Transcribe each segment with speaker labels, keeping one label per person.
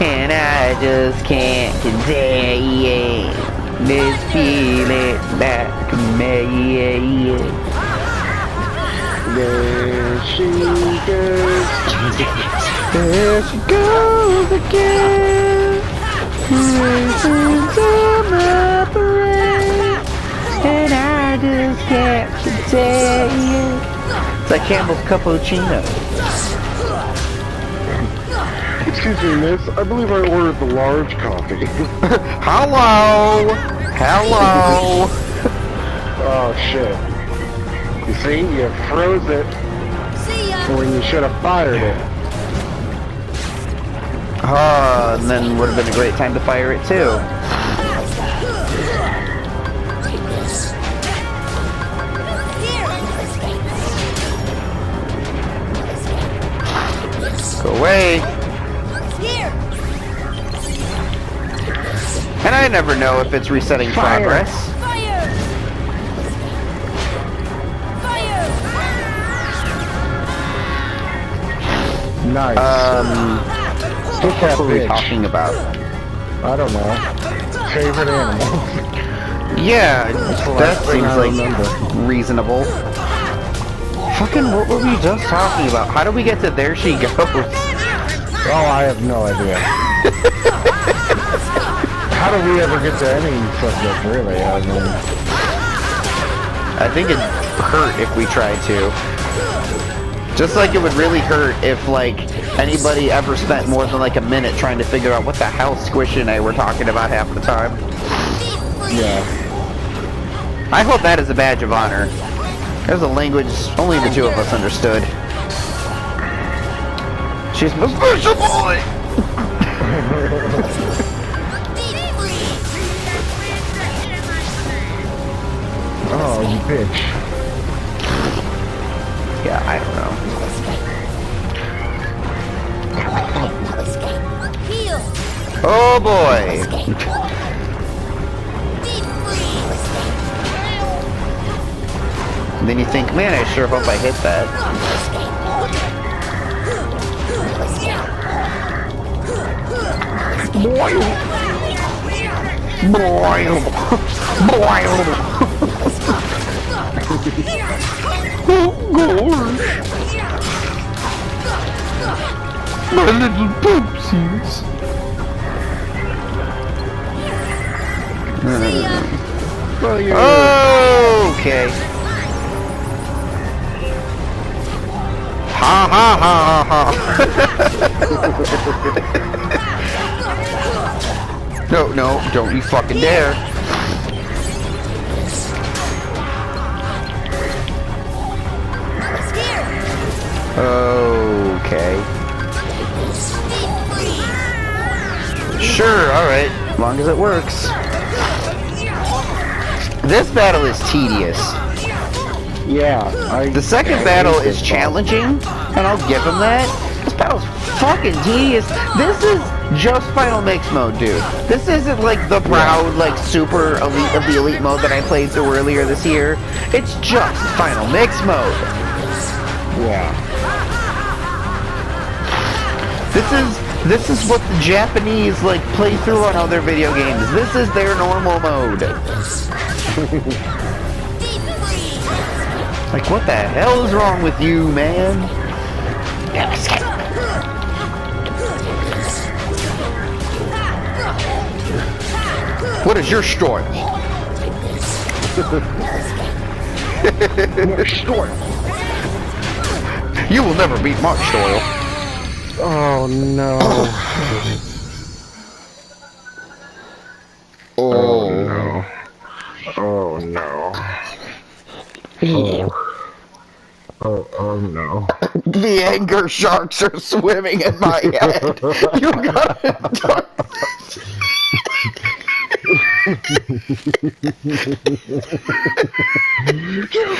Speaker 1: and I just can't contain this feeling back in me.
Speaker 2: There she goes.
Speaker 1: There she goes again, raisins on my parade, and I just can't contain it. It's like Campbell's Cappuccino.
Speaker 2: Excuse me, miss. I believe I ordered the large coffee.
Speaker 1: Hello! Hello!
Speaker 2: Oh, shit. You see? You froze it when you should have fired it.
Speaker 1: And then would have been a great time to fire it too. Go away! And I never know if it's resetting progress.
Speaker 2: Nice.
Speaker 1: What are we talking about?
Speaker 2: I don't know. Favorite animal.
Speaker 1: Yeah, that seems like
Speaker 2: remember.
Speaker 1: reasonable. Fucking, what were we just talking about? How do we get to there she goes?
Speaker 2: Oh, I have no idea. How do we ever get to any subject, really? I mean,
Speaker 1: I think it'd hurt if we tried to. Just like it would really hurt if, like, anybody ever spent more than, like, a minute trying to figure out what the hell Squish and I were talking about half the time.
Speaker 2: yeah.
Speaker 1: I hope that is a badge of honor. There's a language only the two of us understood. She's my special boy!
Speaker 2: Oh, you bitch.
Speaker 1: Yeah, I don't know. Oh boy! And then you think, man, I sure hope I hit that. Boil! Boil! Boil! Oh gosh! My little poopsies! Okay. Ha ha ha ha ha. No, no, don't you fucking dare. Okay. Sure, alright. As long as it works. This battle is tedious.
Speaker 2: Yeah.
Speaker 1: The second battle is challenging, and I'll give him that. This battle's fucking tedious. This is just Final Mix mode, dude. This isn't like the proud, like, super elite of the elite mode that I played through earlier this year. It's just Final Mix mode.
Speaker 2: Yeah.
Speaker 1: This is what the Japanese, like, play through on other video games. This is their normal mode. Like, what the hell is wrong with you, man? What is your story? You will never beat Mark Stoyle.
Speaker 2: Oh no.
Speaker 1: Oh
Speaker 2: no. Oh no. Oh no.
Speaker 1: The anger sharks are swimming in my head. You gotta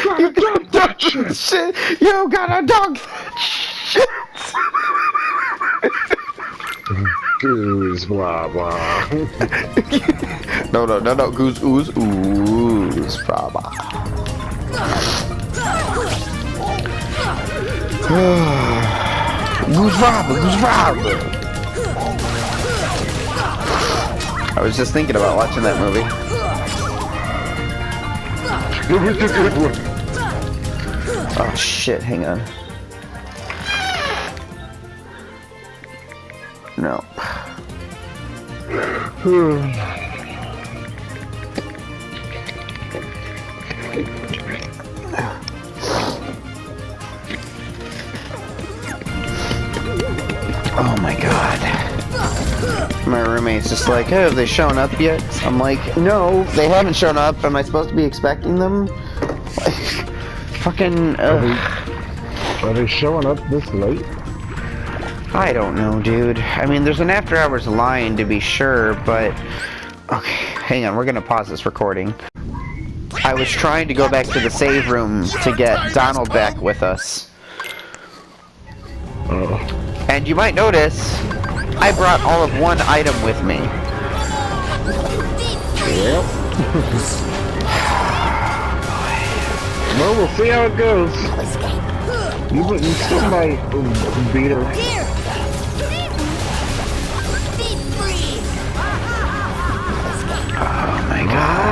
Speaker 1: You gotta dunk that shit. You gotta dunk that shit.
Speaker 2: Goose blah blah.
Speaker 1: No. Goose ooze ooze blah blah. Goose robber. I was just thinking about watching that movie.
Speaker 2: It was a good one.
Speaker 1: Oh shit, hang on. No. Oh my god. My roommate's just like, hey, have they shown up yet? I'm like, no, they haven't shown up. Am I supposed to be expecting them? Like, fucking,
Speaker 2: Are they showing up this late?
Speaker 1: I don't know, dude. I mean, there's an after hours line to be sure, but... Okay, hang on, we're gonna pause this recording. I was trying to go back to the save room to get Donald back with us.
Speaker 2: Oh.
Speaker 1: And you might notice, I brought all of one item with me.
Speaker 2: Yep. Well, we'll see how it goes. You still might beat her.
Speaker 1: Oh my god.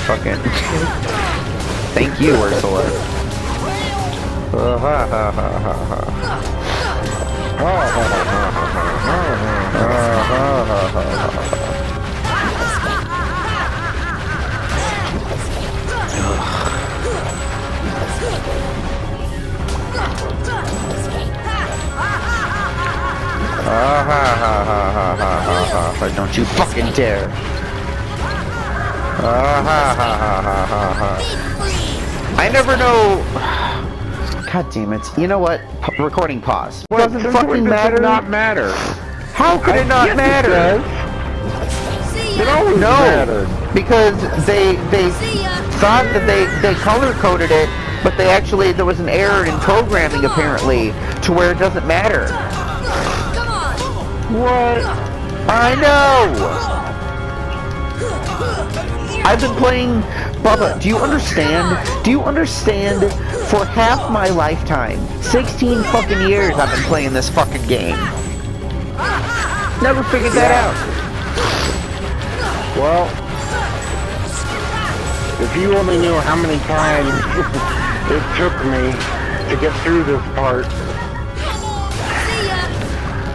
Speaker 1: Fucking. Thank you, Ursula. Don't you fucking dare. I never know. God damn it. You know what? Recording pause.
Speaker 2: Well,
Speaker 1: Doesn't fucking matter.
Speaker 2: Not matter.
Speaker 1: How could it not matter?
Speaker 2: It always mattered.
Speaker 1: Because they thought that they color coded it, but they actually, there was an error in programming apparently to where it doesn't matter.
Speaker 2: What?
Speaker 1: I know! I've been playing... Bubba, do you understand? Do you understand? For half my lifetime, 16 fucking years I've been playing this fucking game. Never figured that out.
Speaker 2: Well, if you only knew how many times it took me to get through this part.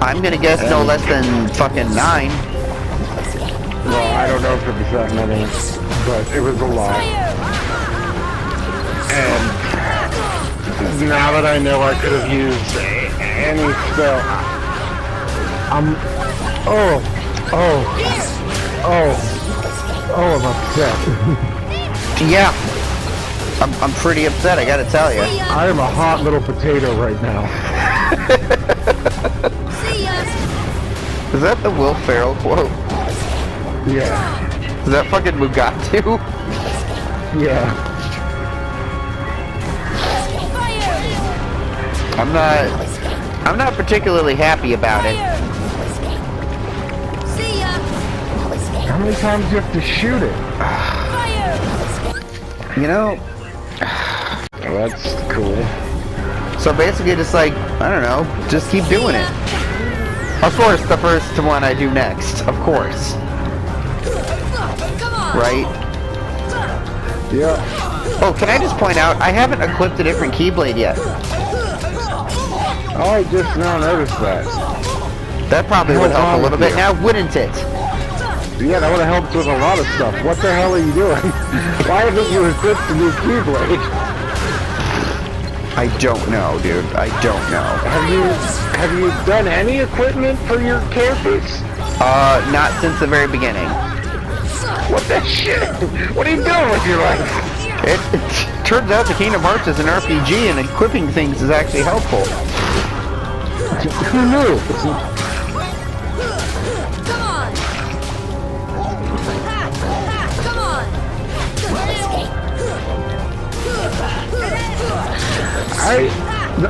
Speaker 1: I'm gonna guess no less than fucking 9.
Speaker 2: Well, I don't know if it was that many, but it was a lot. And now that I know I could have used any spell, I'm I'm upset.
Speaker 1: Yeah. I'm pretty upset, I gotta tell you.
Speaker 2: I am a hot little potato right now.
Speaker 1: Is that the Will Ferrell quote?
Speaker 2: Yeah.
Speaker 1: Is that fucking Mugatu?
Speaker 2: Yeah.
Speaker 1: I'm not particularly happy about it.
Speaker 2: How many times do you have to shoot it?
Speaker 1: You know,
Speaker 2: Well, that's cool.
Speaker 1: so basically just like, I don't know, just keep doing it. Of course, the first one I do next, of course. Right?
Speaker 2: Yeah.
Speaker 1: Oh, can I just point out, I haven't equipped a different Keyblade yet.
Speaker 2: Oh, I just now noticed that.
Speaker 1: That probably would help a little bit now, wouldn't it?
Speaker 2: Yeah, that would have helped with a lot of stuff. What the hell are you doing? Why haven't you equipped the new Keyblade?
Speaker 1: I don't know, dude. I don't know.
Speaker 2: Have you done any equipment for your characters?
Speaker 1: Not since the very beginning.
Speaker 2: What the shit? What are you doing with your life?
Speaker 1: It turns out the Kingdom Hearts is an RPG and equipping things is actually helpful.
Speaker 2: Who knew?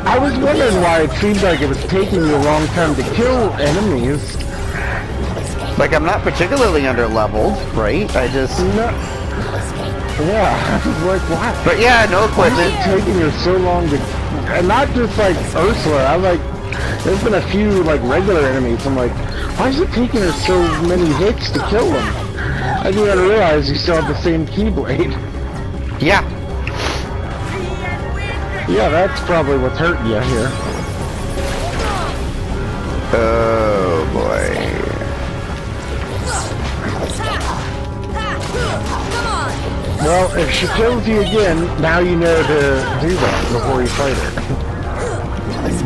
Speaker 2: I was wondering why it seemed like it was taking you a long time to kill enemies.
Speaker 1: Like, I'm not particularly under-leveled, right? I just...
Speaker 2: Yeah, I was like, what?
Speaker 1: But yeah, no
Speaker 2: Why is
Speaker 1: equipment.
Speaker 2: it taking her so long to... And not just like Ursula, I like... There's been a few like regular enemies, I'm like, why is it taking her so many hits to kill them? I didn't even realize you still have the same Keyblade.
Speaker 1: Yeah.
Speaker 2: Yeah, that's probably what's hurting you here.
Speaker 1: Oh boy.
Speaker 2: Well, if she kills you again, now you know to do that before you fight her.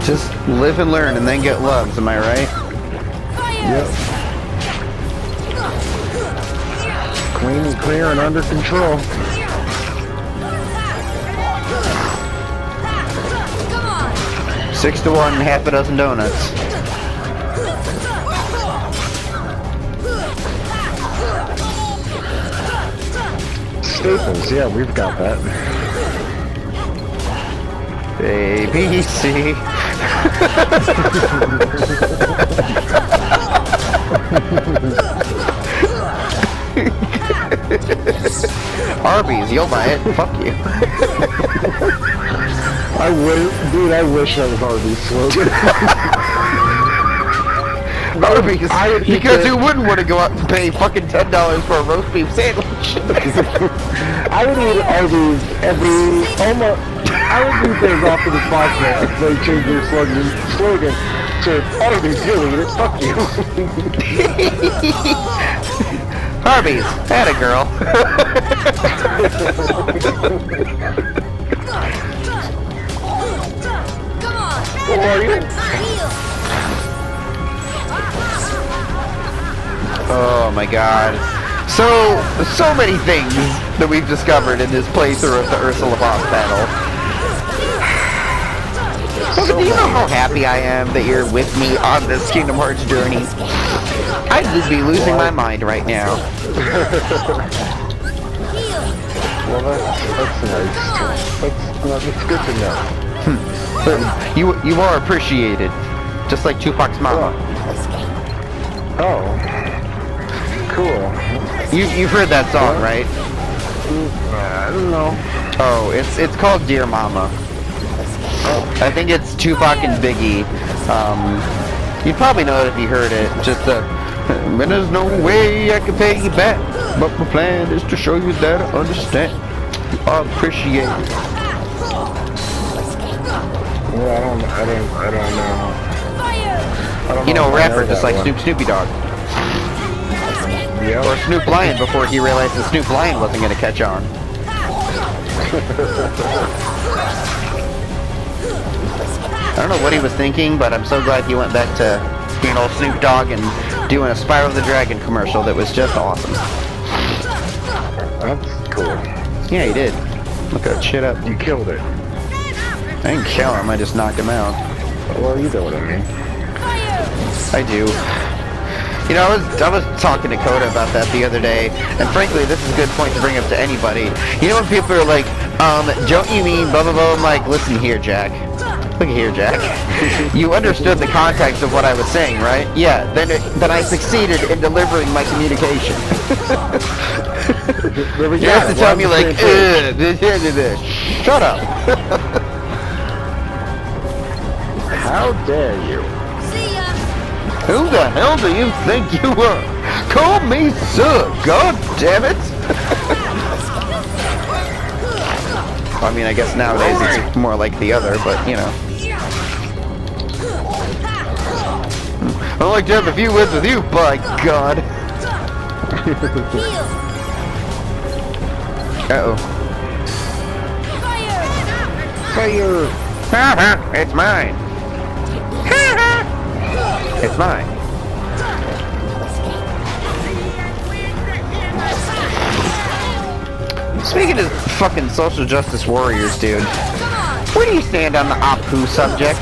Speaker 1: Just live and learn and then get loves, am I right?
Speaker 2: Yep. Clean and clear and under control.
Speaker 1: 6 to 1, half a dozen donuts.
Speaker 2: Staples, yeah, we've got that.
Speaker 1: A, B, C. Arby's, you'll buy it. Fuck you.
Speaker 2: Dude, I wish that was Arby's slogan.
Speaker 1: Arby's,
Speaker 2: I would eat
Speaker 1: because
Speaker 2: it.
Speaker 1: who wouldn't want to go out and pay fucking $10 for a roast beef sandwich?
Speaker 2: I would eat Arby's I would eat theirs after the podcast if they changed their slogan to Arby's, you'll eat it, fuck you.
Speaker 1: Arby's, atta girl.
Speaker 2: Who are you?
Speaker 1: Oh my god. So many things that we've discovered in this playthrough of the Ursula boss battle. But do you know how happy I am that you're with me on this Kingdom Hearts journey? I'd be losing my mind right now.
Speaker 2: Well, that's nice. That's good to know.
Speaker 1: You are appreciated, just like Tupac's mama.
Speaker 2: Oh. Cool.
Speaker 1: You've heard that song, right?
Speaker 2: I don't know.
Speaker 1: Oh, it's called Dear Mama. I think it's Tupac and Biggie. You'd probably know it if you heard it. Just when there's no way I can pay you back, but my plan is to show you that I understand. You are appreciated.
Speaker 2: Well, I don't know.
Speaker 1: You know, a
Speaker 2: if I
Speaker 1: rapper just
Speaker 2: that
Speaker 1: like
Speaker 2: one.
Speaker 1: Snoopy Dogg.
Speaker 2: Yeah.
Speaker 1: Or Snoop Lion before he realized that Snoop Lion wasn't going to catch on. I don't know what he was thinking, but I'm so glad he went back to being old Snoop Dogg and doing a Spyro the Dragon commercial that was just awesome.
Speaker 2: That's cool.
Speaker 1: Yeah, he did. Look that shit up.
Speaker 2: You killed it.
Speaker 1: I didn't kill him, I just knocked him out.
Speaker 2: Well, you know what I mean.
Speaker 1: I do. You know, I was talking to Coda about that the other day, and frankly, this is a good point to bring up to anybody. You know when people are like, don't you mean blah blah blah? I'm like, listen here, Jack. Look here, Jack. You understood the context of what I was saying, right? Yeah, then I succeeded in delivering my communication. You have to tell me like, this. Shut up.
Speaker 2: How dare you?
Speaker 1: Who the hell do you think you are? Call me sir, god damn it! I mean, I guess nowadays it's more like the other, but you know. I'd like to have a few words with you, by God. Uh-oh.
Speaker 2: Fire!
Speaker 1: It's mine. It's mine. Speaking of fucking social justice warriors, dude, where do you stand on the Apu subject?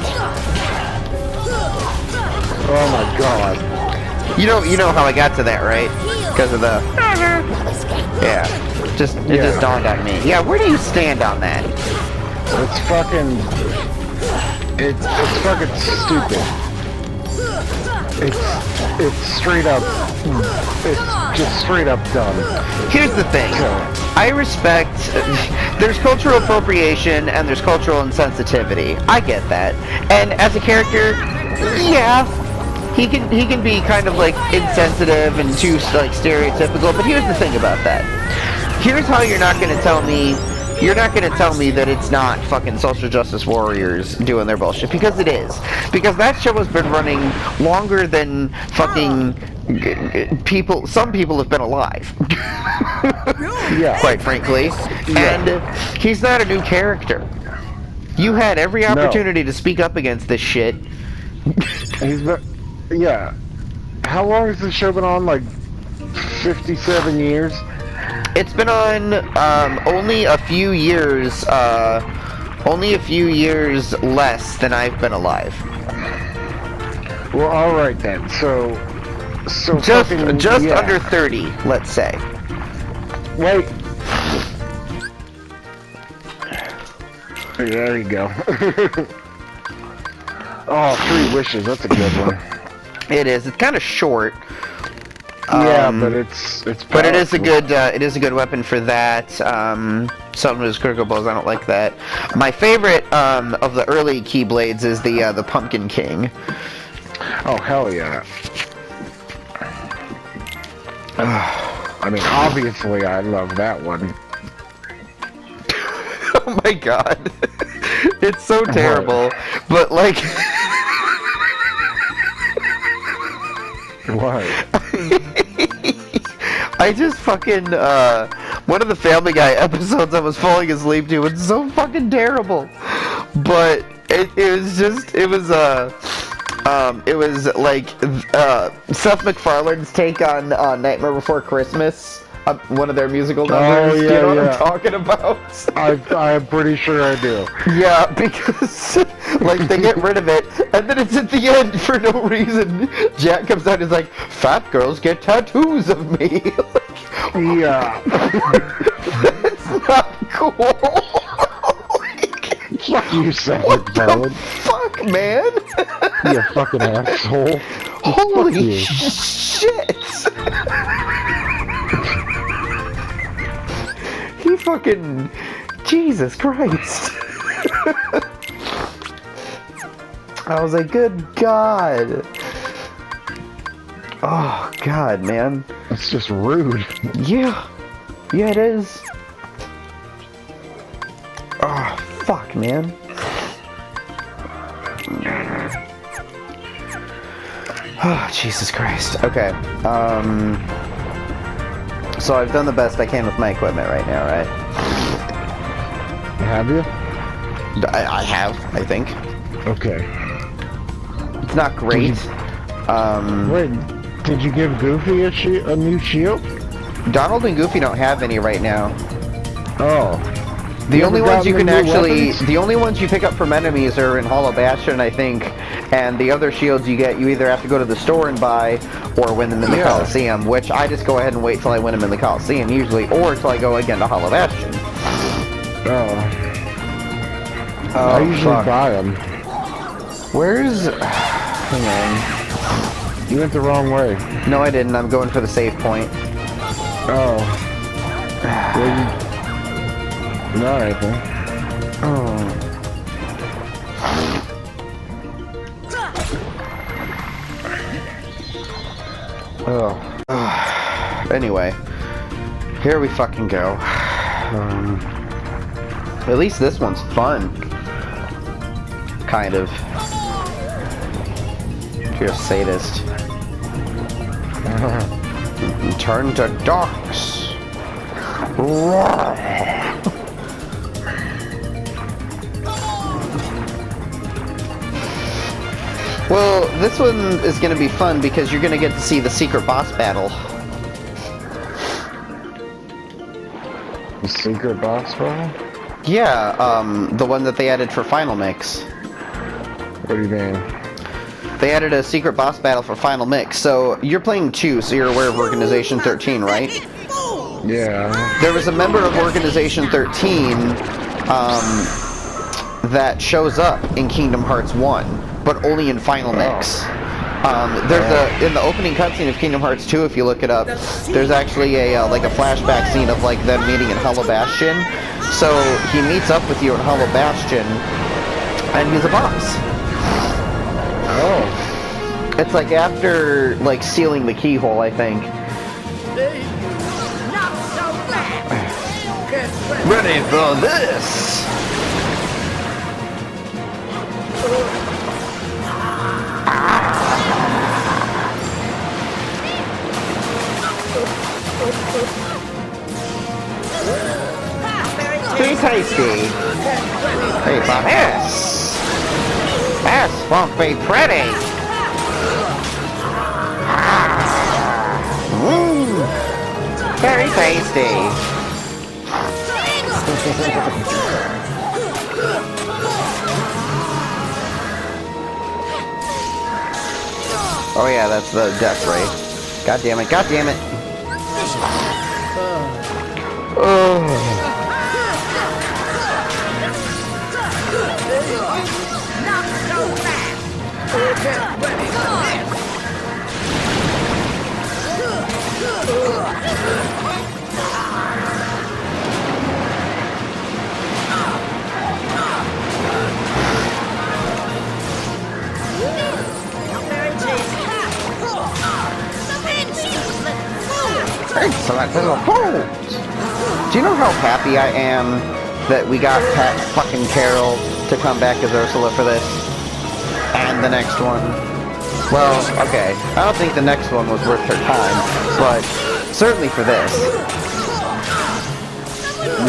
Speaker 2: Oh my god.
Speaker 1: You know how I got to that, right? Because of the... Yeah. It just dawned on me. Yeah, where do you stand on that?
Speaker 2: It's fucking... It's fucking stupid. it's straight up. It's just straight up done.
Speaker 1: Here's the thing. I respect. There's cultural appropriation and there's cultural insensitivity. I get that. And as a character, yeah, he can be kind of like insensitive and too like stereotypical. But here's the thing about that. Here's how you're not gonna tell me. You're not gonna tell me that it's not fucking social justice warriors doing their bullshit, because it is. Because that show has been running longer than fucking people. Some people have been alive.
Speaker 2: Yeah.
Speaker 1: Quite frankly.
Speaker 2: Yeah.
Speaker 1: And he's not a new character. You had every opportunity to speak up against this shit.
Speaker 2: He's been, yeah. How long has this show been on? Like 57 years?
Speaker 1: It's been on only a few years less than I've been alive.
Speaker 2: Well, all right then. So
Speaker 1: Just
Speaker 2: fucking, yeah.
Speaker 1: under 30, let's say.
Speaker 2: Wait. There you go. Oh, 3 wishes. That's a good one.
Speaker 1: It is. It's kind of short.
Speaker 2: Yeah, but it's
Speaker 1: but it is a good weapon for that. Some of his critical blows, I don't like that. My favorite of the early Keyblades is the Pumpkin King.
Speaker 2: Oh hell yeah! I mean, obviously, I love that one.
Speaker 1: Oh my god, it's so terrible. But like,
Speaker 2: what?
Speaker 1: I just fucking, one of the Family Guy episodes I was falling asleep to, it's so fucking terrible. But it was like, Seth MacFarlane's take on Nightmare Before Christmas, one of their musical numbers.
Speaker 2: Oh, yeah,
Speaker 1: Do you know what
Speaker 2: yeah.
Speaker 1: I'm talking about?
Speaker 2: I'm pretty sure I do.
Speaker 1: Yeah, because, like, they get rid of it, and then it's at the end for no reason. Jack comes out and is like, fat girls get tattoos of me.
Speaker 2: Yeah.
Speaker 1: That's not cool.
Speaker 2: Fuck you, Seth
Speaker 1: What the
Speaker 2: MacFarlane.
Speaker 1: fuck, man?
Speaker 2: You fucking asshole.
Speaker 1: Holy
Speaker 2: Fuck you.
Speaker 1: shit. He fucking... Jesus Christ. I was like, good God. Oh, God, man.
Speaker 2: It's just rude.
Speaker 1: Yeah. Yeah, it is. Oh, fuck, man. Oh, Jesus Christ. Okay. So I've done the best I can with my equipment right now, right?
Speaker 2: Have you?
Speaker 1: I have, I think.
Speaker 2: Okay.
Speaker 1: It's not great.
Speaker 2: Wait, did you give Goofy a new shield?
Speaker 1: Donald and Goofy don't have any right now.
Speaker 2: Oh.
Speaker 1: The only ones you can actually,
Speaker 2: weapons?
Speaker 1: the only ones you pick up from enemies are in Hollow Bastion, I think, and the other shields you get, you either have to go to the store and buy, or win them in the Coliseum, which I just go ahead and wait till I win them in the Coliseum, usually, or till I go again to Hollow Bastion.
Speaker 2: Oh. I usually buy them.
Speaker 1: Where's... Hang on.
Speaker 2: You went the wrong way.
Speaker 1: No, I didn't. I'm going for the save point.
Speaker 2: Oh. Well, alright then.
Speaker 1: Oh. Oh. Anyway. Here we fucking go. At least this one's fun. Kind of. If you're a sadist. Turn to dogs. Well, this one is going to be fun because you're going to get to see the secret boss battle.
Speaker 2: The secret boss battle?
Speaker 1: Yeah, the one that they added for Final Mix.
Speaker 2: What do you mean?
Speaker 1: They added a secret boss battle for Final Mix. So you're playing 2, so you're aware of Organization 13, right?
Speaker 2: Yeah.
Speaker 1: There was a member of Organization 13 that shows up in Kingdom Hearts 1, but only in Final Mix. There's in the opening cutscene of Kingdom Hearts 2, if you look it up, there's actually a like a flashback scene of like them meeting in Hollow Bastion. So he meets up with you in Hollow Bastion, and he's a boss.
Speaker 2: Oh.
Speaker 1: It's like after like sealing the keyhole, I think.
Speaker 3: Not so bad.
Speaker 1: Ready for this? Too tasty. Hey, for this. This won't be pretty. Very tasty. Oh yeah, that's the death ray. God damn it, god damn it. Oh.
Speaker 3: Not so bad.
Speaker 1: Excellent little fools! Do you know how happy I am that we got fucking Carol to come back as Ursula for this? And the next one? Well, okay. I don't think the next one was worth her time, but certainly for this.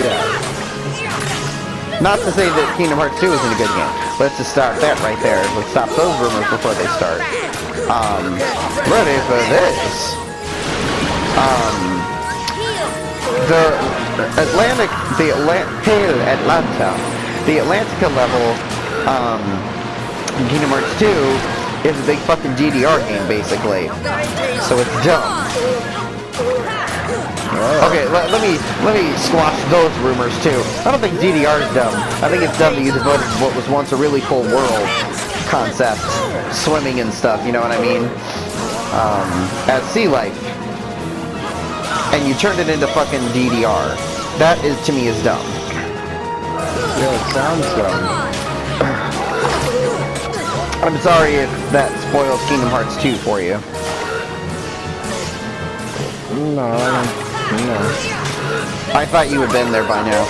Speaker 2: Yeah.
Speaker 1: Not to say that Kingdom Hearts 2 isn't a good game. Let's just start that right there. Let's stop those rumors before they start. Ready for this. The Atlantica level, in Kingdom Hearts 2 is a big fucking DDR game, basically. So it's dumb. Okay, let me squash those rumors too. I don't think DDR is dumb. I think it's dumb that you devoted what was once a really cool world concept, swimming and stuff, you know what I mean? As sea life. And you turned it into fucking DDR. That is, to me, is dumb.
Speaker 2: Yeah, it sounds dumb.
Speaker 1: I'm sorry if that spoils Kingdom Hearts 2 for you.
Speaker 2: No, no.
Speaker 1: I thought you had been there by now.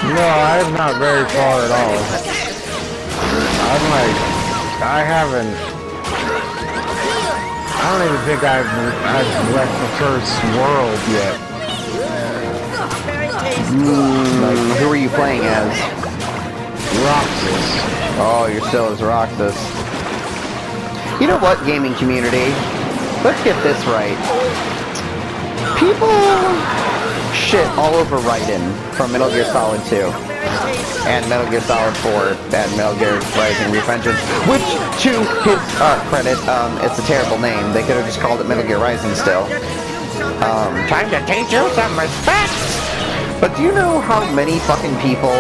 Speaker 2: No, I'm not very far at all. I don't even think I've left the first world yet.
Speaker 1: Who are you playing as?
Speaker 2: Roxas.
Speaker 1: Oh, you're still as Roxas. You know what, gaming community? Let's get this right. People shit all over Raiden from Metal Gear Solid 2. And Metal Gear Solid 4 and Metal Gear Rising Revengeance, which, to his credit, it's a terrible name. They could have just called it Metal Gear Rising still. Time to teach you some respect! But do you know how many fucking people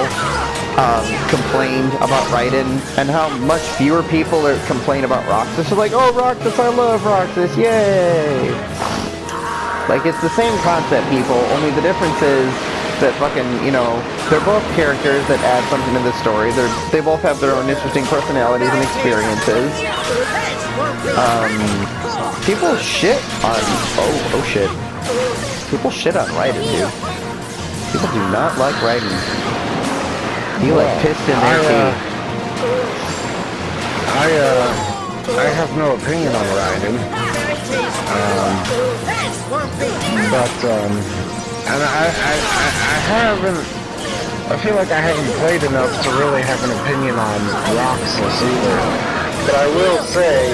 Speaker 1: complained about Raiden, and how much fewer people complain about Roxas? So like, oh, Roxas, I love Roxas, yay! Like, it's the same concept, people, only the difference is that fucking, you know, they're both characters that add something to the story. They both have their own interesting personalities and experiences. People shit on... Oh shit. People shit on Raiden, dude. People do not like Raiden. He like pissed in their teeth.
Speaker 2: I have no opinion on Raiden. And I haven't, I feel like I haven't played enough to really have an opinion on Roxas either. But I will say,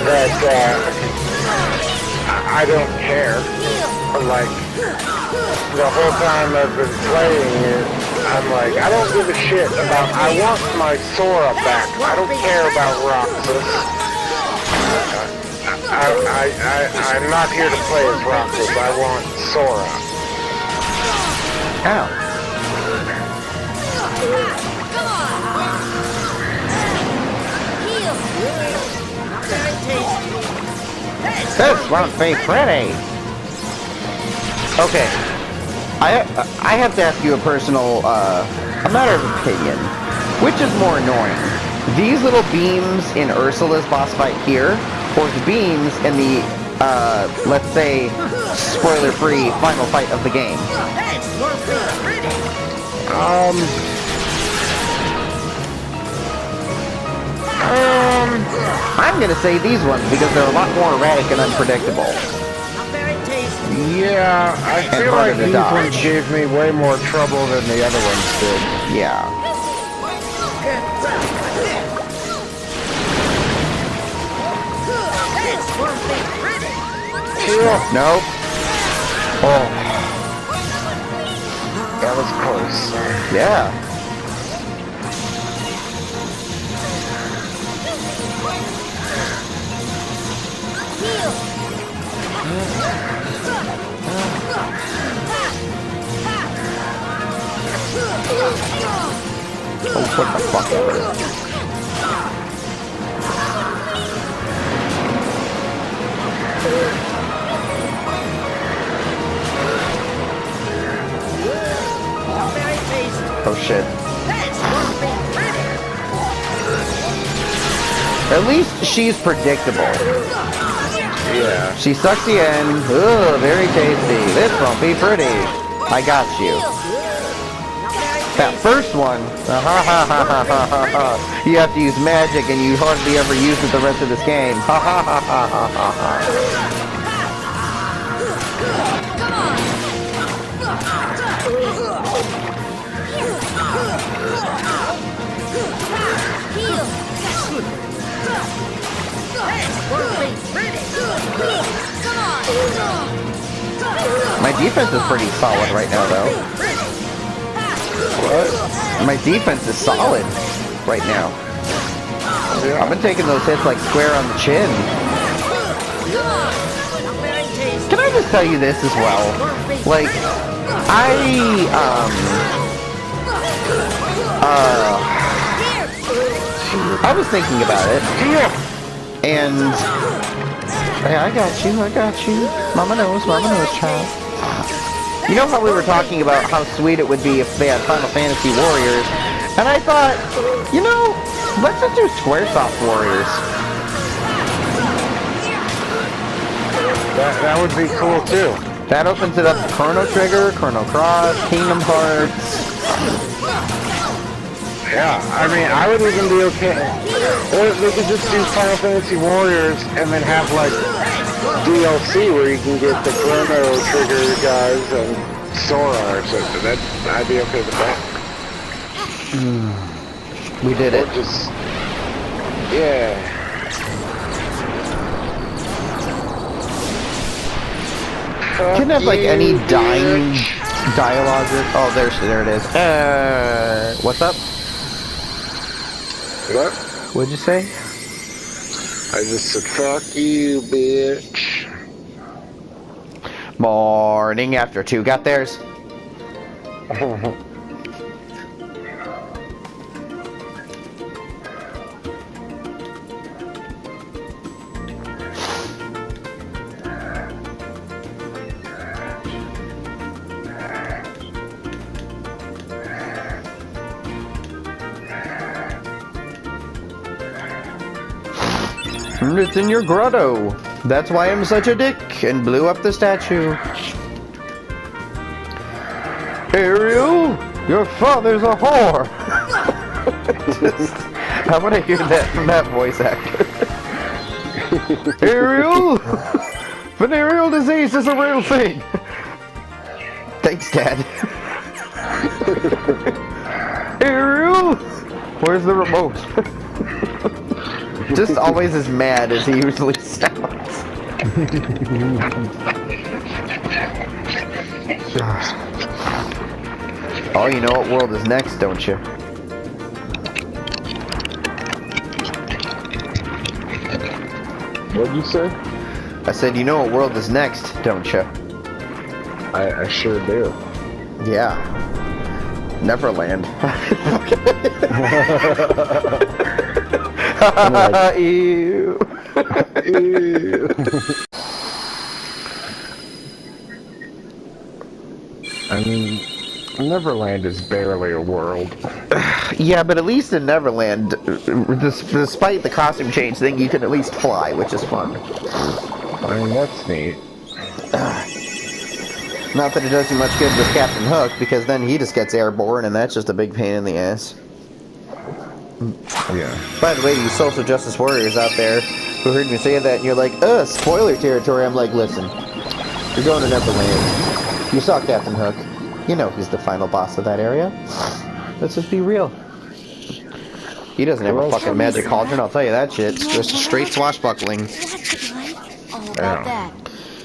Speaker 2: that, I don't care. Like, the whole time I've been playing it, I'm like, I don't give a shit about, I want my Sora back. I don't care about Roxas. I'm not here to play as Roxas. I want Sora.
Speaker 1: Ow. This won't be pretty. Okay. I have to ask you a personal, a matter of opinion. Which is more annoying? These little beams in Ursula's boss fight here, or the beams in the, let's say, spoiler-free final fight of the game? I'm gonna say these ones because they're a lot more erratic and unpredictable.
Speaker 2: Yeah, I feel like these ones gave me way more trouble than the other ones did.
Speaker 1: Yeah. Nope.
Speaker 2: Oh. That was close.
Speaker 1: Yeah. Oh, what the fuck ever. Oh shit. At least she's predictable.
Speaker 2: Yeah.
Speaker 1: She sucks the end. Ugh, very tasty. This won't be pretty. I got you. That first one, you have to use magic and you hardly ever use it the rest of this game. My defense is pretty solid right now, though.
Speaker 2: What?
Speaker 1: My defense is solid right now.
Speaker 2: Yeah.
Speaker 1: I've been taking those hits like square on the chin. Can I just tell you this as well? Like, I was thinking about it, and hey, I got you. Mama knows, child. You know how we were talking about how sweet it would be if they had Final Fantasy Warriors, and I thought, you know, let's just do Squaresoft Warriors.
Speaker 2: That would be cool too.
Speaker 1: That opens it up to Chrono Trigger, Chrono Cross, Kingdom Hearts.
Speaker 2: Yeah, I mean, I would even be okay. Or they could just do Final Fantasy Warriors and then have like DLC where you can get the Chrono Trigger guys and Sora or something. I'd be okay with that.
Speaker 1: We did it.
Speaker 2: Just, yeah.
Speaker 1: Couldn't have like any dying dialogue. Oh, there it is. What's up?
Speaker 2: What?
Speaker 1: What'd you say?
Speaker 2: I just said, fuck you, bitch.
Speaker 1: Morning after 2 got theirs. It's in your grotto. That's why I'm such a dick and blew up the statue. Ariel, your father's a whore. I want to hear that from that voice actor. Ariel, venereal disease is a real thing. Thanks, Dad. Ariel, where's the remote? Just always as mad as he usually sounds. Oh, you know what world is next, don't you?
Speaker 2: What'd you say?
Speaker 1: I said, you know what world is next, don't you?
Speaker 2: I sure do.
Speaker 1: Yeah. Neverland. I
Speaker 2: like,
Speaker 1: Ew.
Speaker 2: ew. I mean, Neverland is barely a world.
Speaker 1: Yeah, but at least in Neverland, despite the costume change thing, you can at least fly, which is fun.
Speaker 2: I mean, that's neat.
Speaker 1: Not that it does you much good with Captain Hook, because then he just gets airborne, and that's just a big pain in the ass.
Speaker 2: Yeah.
Speaker 1: By the way, you social justice warriors out there who heard me say that, and you're like, spoiler territory, I'm like, listen, you're going to Neverland. You saw Captain Hook. You know he's the final boss of that area. Let's just be real. He doesn't have a fucking magic cauldron, I'll tell you that shit. It's just straight swashbuckling.
Speaker 4: What's it like? All about that.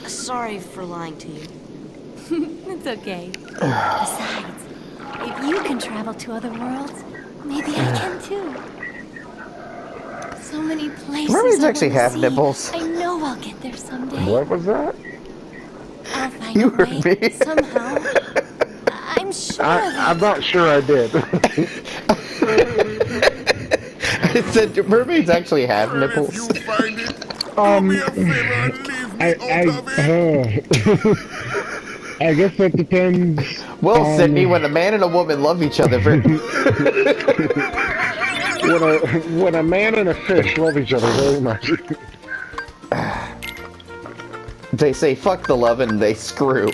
Speaker 4: Sorry for lying to you. It's okay. Besides, if you can travel to other worlds, maybe I can too. So many places.
Speaker 1: Mermaids
Speaker 4: I
Speaker 1: actually
Speaker 4: wanna
Speaker 1: have
Speaker 4: see.
Speaker 1: nipples.
Speaker 4: I know I'll get there someday.
Speaker 2: What was that?
Speaker 4: I'll find
Speaker 1: You
Speaker 4: a
Speaker 1: heard
Speaker 4: way
Speaker 1: me.
Speaker 4: somehow. I'm sure of it.
Speaker 2: I'm not sure I did.
Speaker 1: I said, do mermaids actually have nipples?
Speaker 5: If you find it, do me a favor and leave me out of it.
Speaker 2: I guess that depends.
Speaker 1: Well, Sydney, when a man and a woman love each other very...
Speaker 2: when a man and a fish love each other very much.
Speaker 1: They say fuck the love and they screw.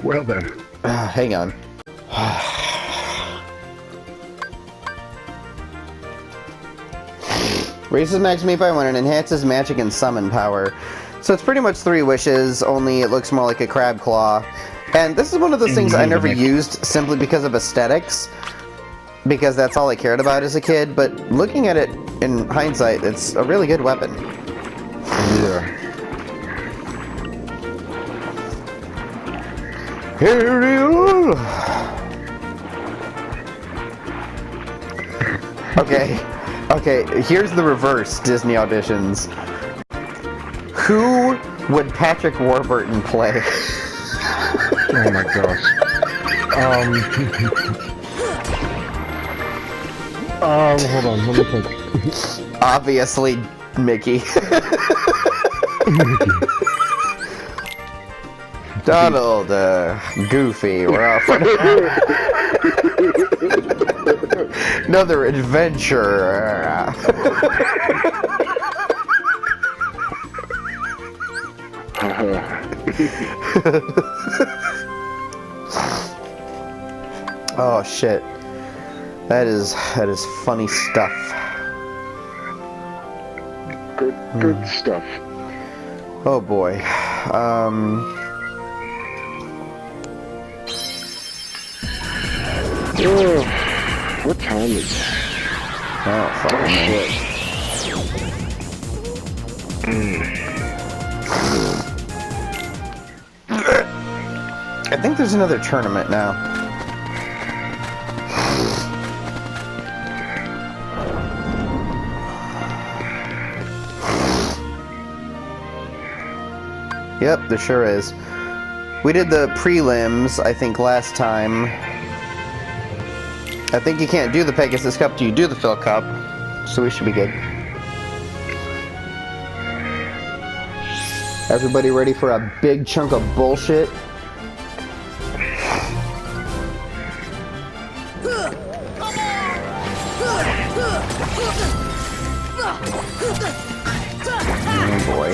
Speaker 2: Well then.
Speaker 1: Hang on. Raises max meat by 1 and enhances magic and summon power. So it's pretty much 3 wishes, only it looks more like a crab claw. And this is one of those things I never used simply because of aesthetics. Because that's all I cared about as a kid, but looking at it in hindsight, it's a really good weapon.
Speaker 2: Yeah.
Speaker 1: Okay, here's the reverse Disney auditions. Who would Patrick Warburton play?
Speaker 2: Oh my gosh. Hold on, let me think.
Speaker 1: Obviously, Mickey. Donald, Goofy, we're off. Another adventure. Oh shit. That is funny stuff.
Speaker 2: Good stuff.
Speaker 1: Oh boy.
Speaker 2: What time is it?
Speaker 1: Oh fuck me. I think there's another tournament now. Yep, there sure is. We did the prelims, I think, last time. I think you can't do the Pegasus Cup till you do the Phil Cup, so we should be good. Everybody ready for a big chunk of bullshit? Oh boy.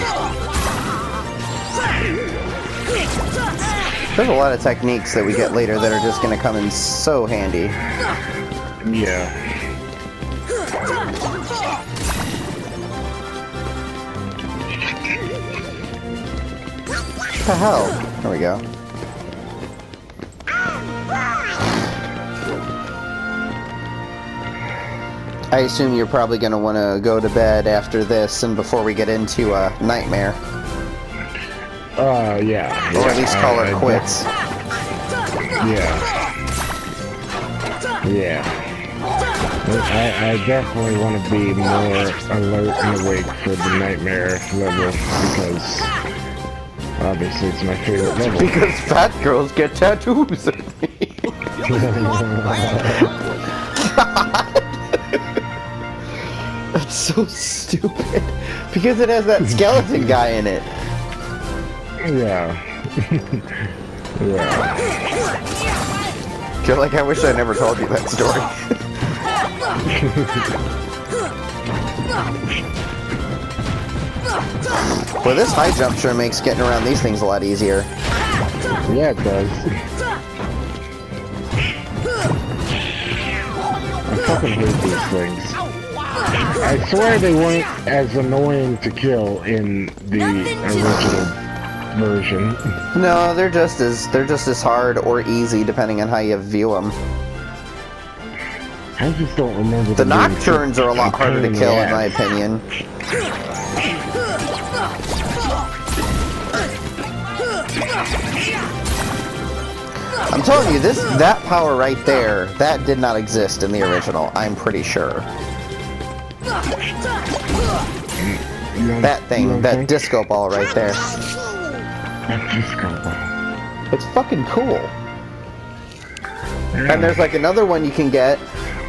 Speaker 1: There's a lot of techniques that we get later that are just going to come in so handy.
Speaker 2: Yeah.
Speaker 1: What the hell? There we go. I assume you're probably going to want to go to bed after this and before we get into Nightmare.
Speaker 2: Yeah.
Speaker 1: Or at least call her quits.
Speaker 2: Yeah. I definitely want to be more alert and awake for the Nightmare level because obviously it's my favorite level.
Speaker 1: Because fat girls get tattoos. so stupid. Because it has that skeleton guy in it.
Speaker 2: Yeah. Yeah.
Speaker 1: Feel like I wish I never told you that story. Well, this high jump sure makes getting around these things a lot easier.
Speaker 2: Yeah, it does. I fucking hate these things. I swear they weren't as annoying to kill in the original version.
Speaker 1: No, they're just as hard or easy depending on how you view them.
Speaker 2: I just don't remember.
Speaker 1: The nocturnes are a lot harder to kill, in my opinion. I'm telling you, that power right there, that did not exist in the original. I'm pretty sure. That thing, that disco ball right there. It's fucking cool. And there's like another one you can get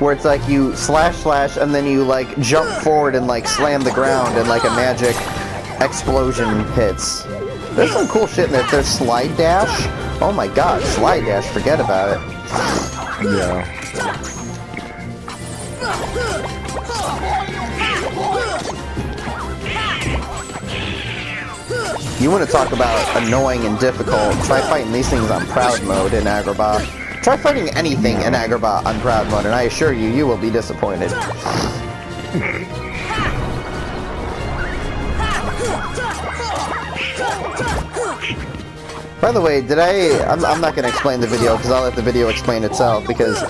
Speaker 1: where it's like you slash and then you like jump forward and like slam the ground and like a magic explosion hits. There's some cool shit in there. There's slide dash. Oh my god, slide dash, forget about it.
Speaker 2: Yeah.
Speaker 1: You want to talk about annoying and difficult, try fighting these things on Proud Mode in Agrabah. Try fighting anything in Agrabah on Proud Mode, and I assure you, you will be disappointed. By the way, I'm not going to explain the video, because I'll let the video explain itself, because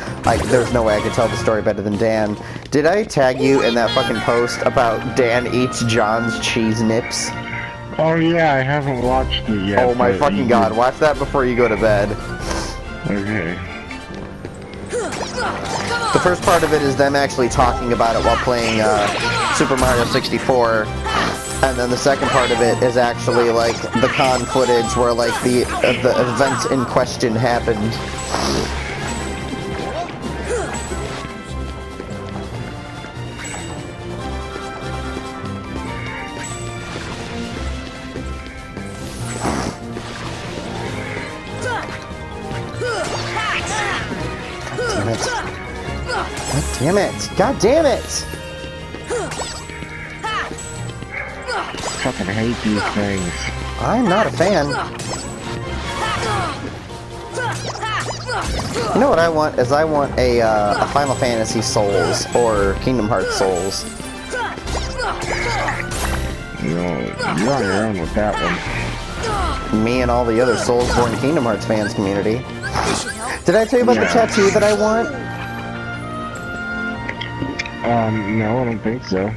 Speaker 1: there's no way I could tell the story better than Dan. Did I tag you in that fucking post about Dan eats John's cheese nips?
Speaker 2: Oh yeah, I haven't watched it yet.
Speaker 1: Oh my fucking god, watch that before you go to bed.
Speaker 2: Okay.
Speaker 1: The first part of it is them actually talking about it while playing Super Mario 64. And then the second part of it is actually like the con footage where like the event in question happened. Damn it! God damn it!
Speaker 2: Fucking hate these things.
Speaker 1: I'm not a fan. You know what I want? Is I want a Final Fantasy Souls or Kingdom Hearts Souls.
Speaker 2: You're on your own with that one.
Speaker 1: Me and all the other Soulsborne Kingdom Hearts fans community. Did I tell you about the tattoo that I want?
Speaker 2: No, I don't think so.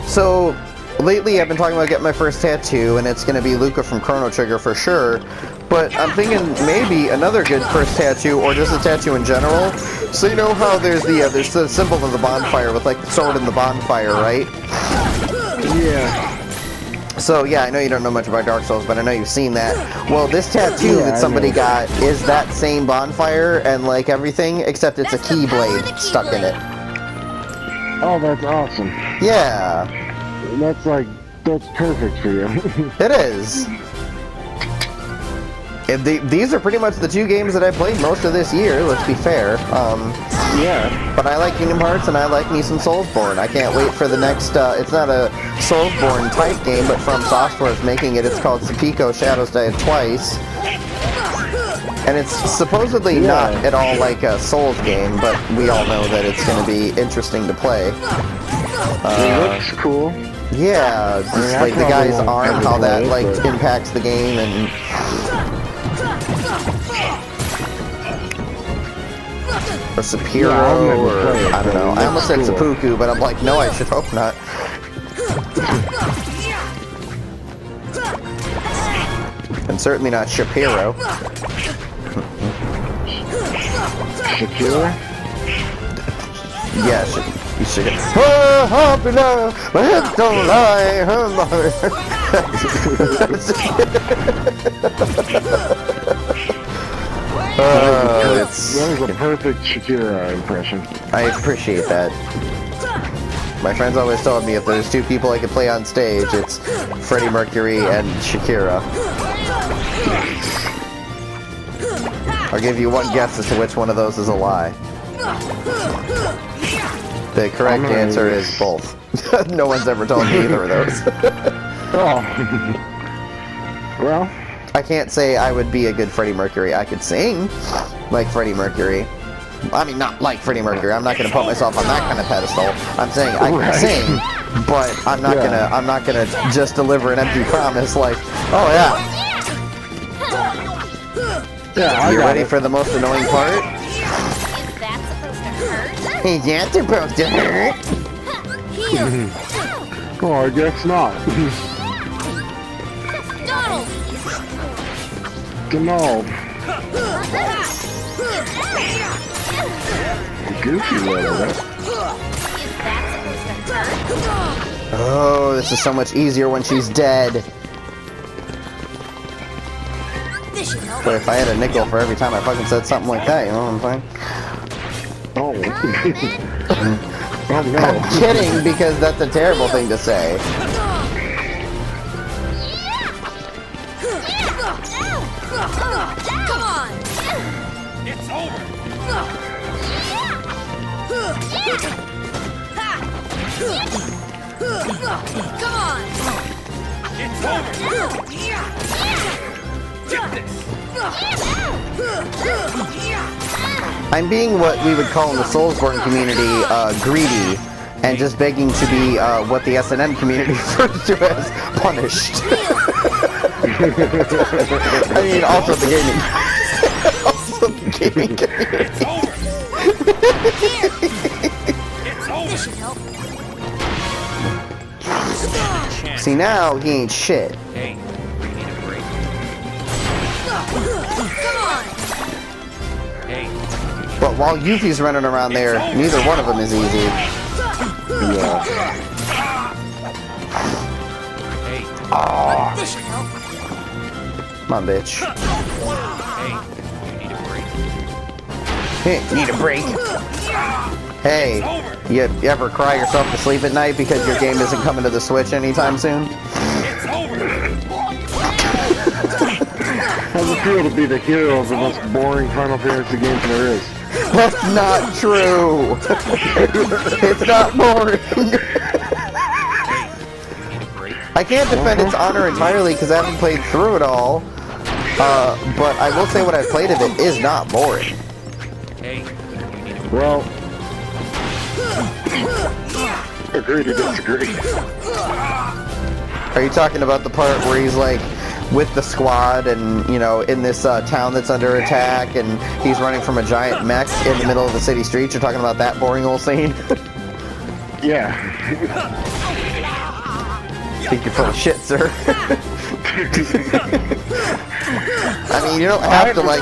Speaker 1: So, lately I've been talking about getting my first tattoo, and it's going to be Luca from Chrono Trigger for sure. But I'm thinking maybe another good first tattoo, or just a tattoo in general. So you know how there's the symbol of the bonfire with like the sword in the bonfire, right?
Speaker 2: Yeah.
Speaker 1: So yeah, I know you don't know much about Dark Souls, but I know you've seen that. Well, this tattoo that somebody got is that same bonfire and like everything, except it's a keyblade stuck in it.
Speaker 2: Oh, that's awesome.
Speaker 1: Yeah.
Speaker 2: That's perfect for you.
Speaker 1: It is. And these are pretty much the two games that I played most of this year, let's be fair.
Speaker 2: Yeah.
Speaker 1: But I like Kingdom Hearts and I like me some Soulsborne. I can't wait for the next, it's not a Soulsborne type game, but From Software is making it. It's called Sepiko Shadows Die Twice. And it's supposedly not at all like a Souls game, but we all know that it's going to be interesting to play.
Speaker 2: It looks cool.
Speaker 1: Yeah, just like the guy's arm, how that like impacts the game, and or Sephiroth, or I don't know. I almost said Seppuku, but I'm like, no, I should hope not. And certainly not Shapiro.
Speaker 2: Shakira?
Speaker 1: Yeah, you should. Oh, happy love, my hips don't lie.
Speaker 2: That was a perfect Shakira impression.
Speaker 1: I appreciate that. My friends always told me if there's two people I could play on stage, it's Freddie Mercury and Shakira. I'll give you one guess as to which one of those is a lie. The correct answer is both. No one's ever told me either of those.
Speaker 2: Oh. Well,
Speaker 1: I can't say I would be a good Freddie Mercury. I could sing like Freddie Mercury. I mean, not like Freddie Mercury. I'm not going to put myself on that kind of pedestal. I'm saying I can sing, but I'm not gonna just deliver an empty promise like, oh yeah.
Speaker 2: yeah,
Speaker 1: You ready for the most annoying part?
Speaker 4: Is that supposed to hurt?
Speaker 1: Is that supposed to hurt?
Speaker 2: Oh, I guess not.
Speaker 4: Donald!
Speaker 2: Genau. Goofy little,
Speaker 4: Is that supposed to hurt?
Speaker 1: Oh, this is so much easier when she's dead.
Speaker 4: This should help.
Speaker 1: But if I had a nickel for every time I fucking said something like that, you know what I'm saying?
Speaker 2: Oh. Oh no.
Speaker 1: I'm kidding, because that's a terrible thing to say.
Speaker 4: Come on!
Speaker 3: It's over.
Speaker 4: Come on!
Speaker 3: It's over. Get this.
Speaker 1: I'm being what we would call in the Soulsborne community, greedy, and just begging to be what the S&M community refers to as punished. I mean, also the gaming, also the gaming community.
Speaker 3: It's over. It's over.
Speaker 4: This should help.
Speaker 1: See, now he ain't shit.
Speaker 3: Hey, we need a break.
Speaker 4: Come on!
Speaker 3: Hey,
Speaker 1: But while Yuffie's running around there, neither one of them is easy.
Speaker 2: Yeah.
Speaker 3: hey,
Speaker 1: Oh,
Speaker 4: This should help.
Speaker 1: come on, bitch.
Speaker 3: hey, you need a break.
Speaker 1: Hey, need a break. Hey, you ever cry yourself to sleep at night because your game isn't coming to the Switch anytime soon?
Speaker 3: It's over.
Speaker 2: How's it feel to be the hero of the most boring Final Fantasy game there is?
Speaker 1: That's not true. It's not boring. I can't defend its honor entirely because I haven't played through it all. But I will say what I've played of it is not boring.
Speaker 3: Hey, you need a break.
Speaker 2: Well, agree to disagree.
Speaker 1: Are you talking about the part where he's like with the squad and, you know, in this town that's under attack and he's running from a giant mech in the middle of the city streets? You're talking about that boring old scene?
Speaker 2: Yeah.
Speaker 1: I think you're full of shit, sir. I mean, you don't have to like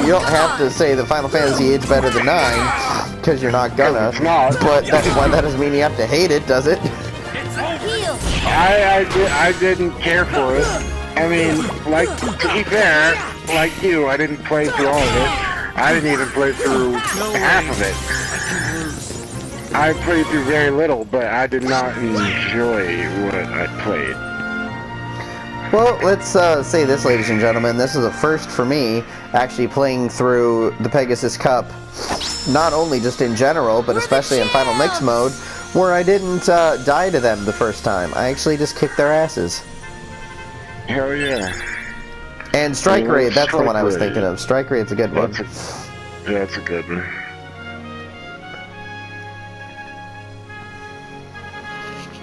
Speaker 1: you don't have to say that Final Fantasy is better than 9, because you're not gonna.
Speaker 2: It's not.
Speaker 1: But that doesn't mean you have to hate it, does it?
Speaker 4: Heal!
Speaker 2: I didn't care for it. I mean, like, to be fair, like you, I didn't play through all of it. I didn't even play through half of it. I played through very little, but I did not enjoy what I played.
Speaker 1: Well, let's say this, ladies and gentlemen. This is a first for me, actually playing through the Pegasus Cup. Not only just in general, but especially in Final Mix mode, where I didn't die to them the first time. I actually just kicked their asses.
Speaker 2: Hell yeah.
Speaker 1: And Strike
Speaker 2: Yeah,
Speaker 1: Raid, that's the one I was
Speaker 2: Strike
Speaker 1: thinking of. Strike Raid's a good one.
Speaker 2: That's a good one.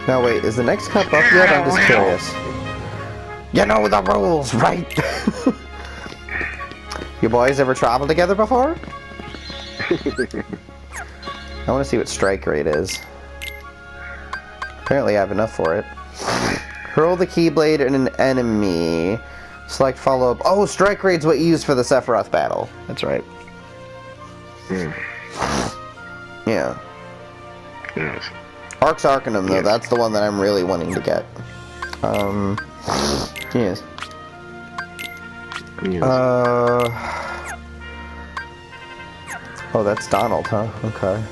Speaker 1: Now wait, is the next cup up yet? I'm just curious. You know the rules, right? You boys ever traveled together before? I want to see what Strike Raid is. Apparently I have enough for it. Hurl the Keyblade at an enemy. Select follow-up. Oh, Strike Raid's what you use for the Sephiroth battle. That's right. Yeah.
Speaker 2: Yes.
Speaker 1: Ark's Arcanum, though, that's the one that I'm really wanting to get. Yes.
Speaker 2: Yes.
Speaker 1: Oh, that's Donald, huh? Okay.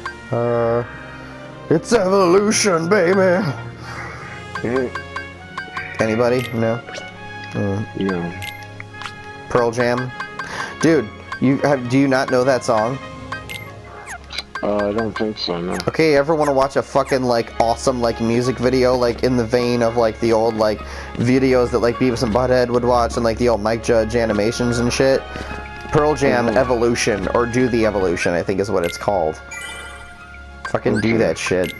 Speaker 1: It's evolution, baby. Anybody? No.
Speaker 2: Yeah.
Speaker 1: Pearl Jam, dude. Do you not know that song?
Speaker 2: I don't think so, no.
Speaker 1: Okay, ever want to watch a fucking like awesome like music video like in the vein of like the old like videos that like Beavis and Butthead would watch and like the old Mike Judge animations and shit? Pearl Jam Evolution, or Do the Evolution, I think is what it's called. Fucking do that shit.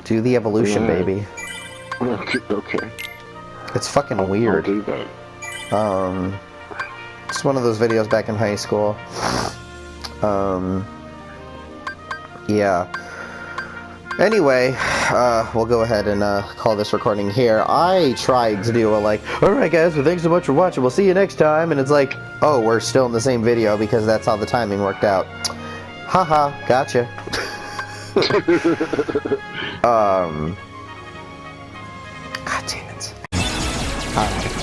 Speaker 1: Do the Evolution, baby.
Speaker 2: Okay.
Speaker 1: It's fucking weird.
Speaker 2: I'll do that.
Speaker 1: It's one of those videos back in high school. Yeah. Anyway, we'll go ahead and call this recording here. I tried to do a like, alright guys, well thanks so much for watching, we'll see you next time, and it's like, oh, we're still in the same video because that's how the timing worked out. Haha, gotcha. God damn it. Alright.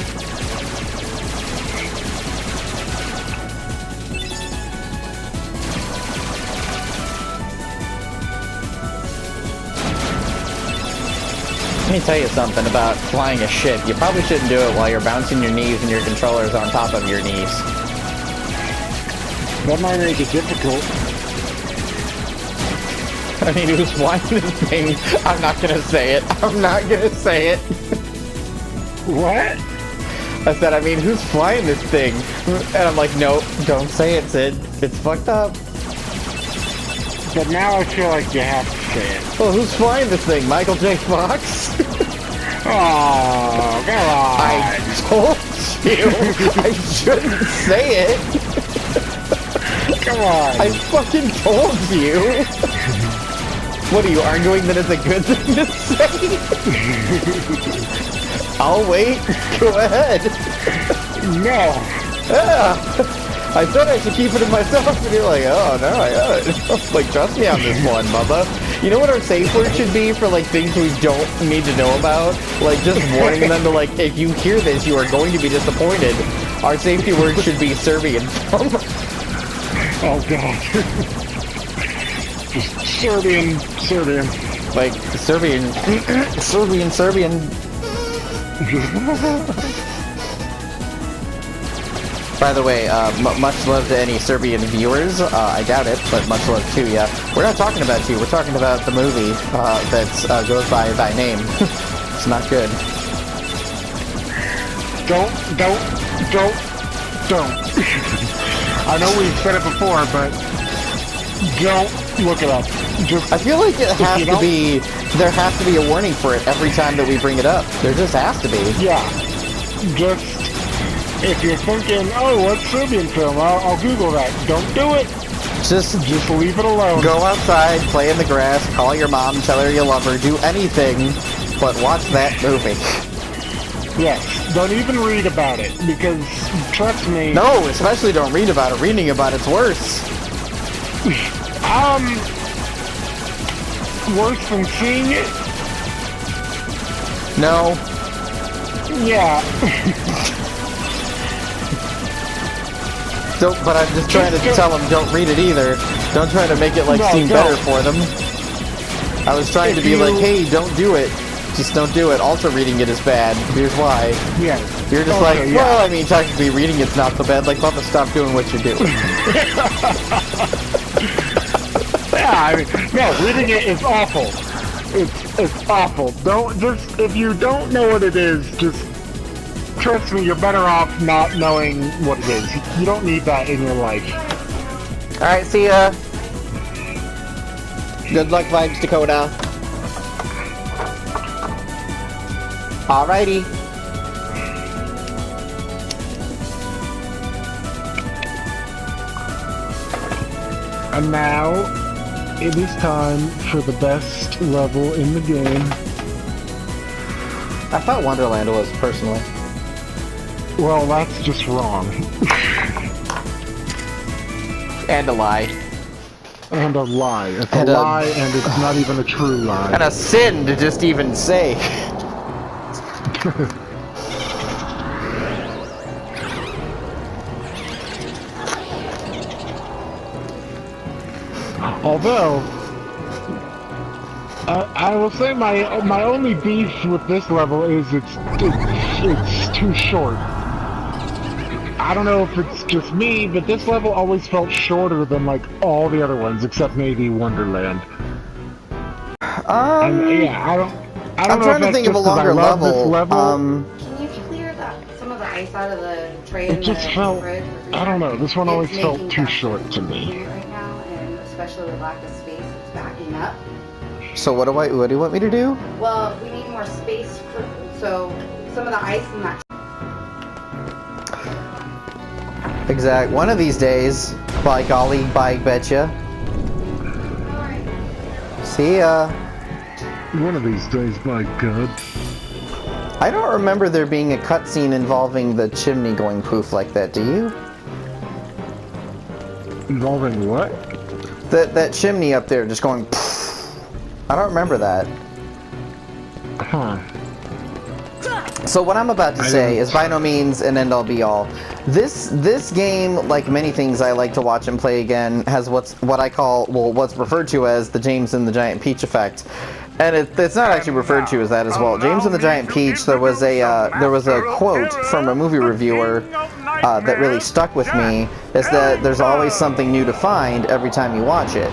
Speaker 1: Let me tell you something about flying a ship. You probably shouldn't do it while you're bouncing your knees and your controller's on top of your knees.
Speaker 2: That might make it difficult.
Speaker 1: I mean, who's flying this thing? I'm not gonna say it. I'm not gonna say it.
Speaker 2: What?
Speaker 1: I said, I mean, who's flying this thing? And I'm like, nope, don't say it, Sid. It's fucked up.
Speaker 2: But now I feel like you have to say it.
Speaker 1: Well, who's flying this thing? Michael J. Fox?
Speaker 2: Oh, come on.
Speaker 1: I told you I shouldn't say it.
Speaker 2: Come on.
Speaker 1: I fucking told you. What are you arguing that it's a good thing to say? I'll wait. Go ahead.
Speaker 2: No.
Speaker 1: Yeah. I thought I should keep it to myself, and you're like, oh no, I got it. Like, trust me on this one, Bubba. You know what our safe word should be for like things we don't need to know about? Like just warning them to like, if you hear this, you are going to be disappointed. Our safety word should be Serbian.
Speaker 2: Oh god. Just Serbian.
Speaker 1: Like Serbian. By the way, much love to any Serbian viewers. I doubt it, but much love to you. We're not talking about you. We're talking about the movie that goes by thy name. It's not good.
Speaker 2: Don't. I know we've said it before, but don't look it up. Just,
Speaker 1: I feel like it has to be, there has to be a warning for it every time that we bring it up. There just has to be.
Speaker 2: Yeah. Just, if you're thinking, oh, what's Serbian film? I'll Google that. Don't do it.
Speaker 1: Just
Speaker 2: leave it alone.
Speaker 1: Go outside, play in the grass, call your mom, tell her you love her, do anything, but watch that movie.
Speaker 2: Yes. Don't even read about it, because, trust me...
Speaker 1: No, especially don't read about it. Reading about it's worse.
Speaker 2: Worse than seeing it?
Speaker 1: No.
Speaker 2: Yeah.
Speaker 1: But I'm just trying to tell them don't read it either. Don't try to make it like seem better for them. I was trying to be like, hey, don't do it. Just don't do it. Also reading it is bad. Here's why.
Speaker 2: Yeah.
Speaker 1: You're just like, well, I mean, technically reading it's not so bad. Like, Bubba, stop doing what you're doing.
Speaker 2: Yeah, I mean, no, reading it is awful. It's awful. If you don't know what it is, just trust me, you're better off not knowing what it is. You don't need that in your life.
Speaker 1: Alright, see ya. Good luck, Vibes Dakota. Alrighty.
Speaker 2: And now, it is time for the best level in the game.
Speaker 1: I thought Wonderland was, personally.
Speaker 2: Well, that's just wrong.
Speaker 1: And a lie.
Speaker 2: And a lie. It's a lie, and it's not even a true lie.
Speaker 1: And a sin to just even say.
Speaker 2: Although, I will say my only beef with this level is it's too short. I don't know if it's just me, but this level always felt shorter than like all the other ones, except maybe Wonderland. Yeah, I don't
Speaker 1: I'm
Speaker 2: know
Speaker 1: trying
Speaker 2: if
Speaker 1: to think of
Speaker 2: that's
Speaker 1: a
Speaker 2: just 'cause I
Speaker 1: longer
Speaker 2: love this
Speaker 1: level.
Speaker 6: Can you clear some of the ice out of the tray in
Speaker 2: it
Speaker 6: the
Speaker 2: just felt,
Speaker 6: fridge?
Speaker 2: I don't know, this one always
Speaker 6: It's
Speaker 2: felt
Speaker 6: making
Speaker 2: too
Speaker 6: back
Speaker 2: short to me.
Speaker 6: right now, and especially with lack of space, it's backing up.
Speaker 1: So what do you want me to do?
Speaker 6: Well, we need more space so some of the ice in that.
Speaker 1: Exact. One of these days, by golly, by betcha. See ya.
Speaker 2: One of these days, my God.
Speaker 1: I don't remember there being a cutscene involving the chimney going poof like that, do you?
Speaker 2: Involving what?
Speaker 1: That chimney up there just going poof. I don't remember that.
Speaker 2: Huh.
Speaker 1: So what I'm about to say is by no means an end-all be-all. This game, like many things I like to watch and play again, has what's referred to as the James and the Giant Peach effect. And it's not actually referred to as that as well. James and the Giant Peach, there was a quote from a movie reviewer that really stuck with me, is that there's always something new to find every time you watch it.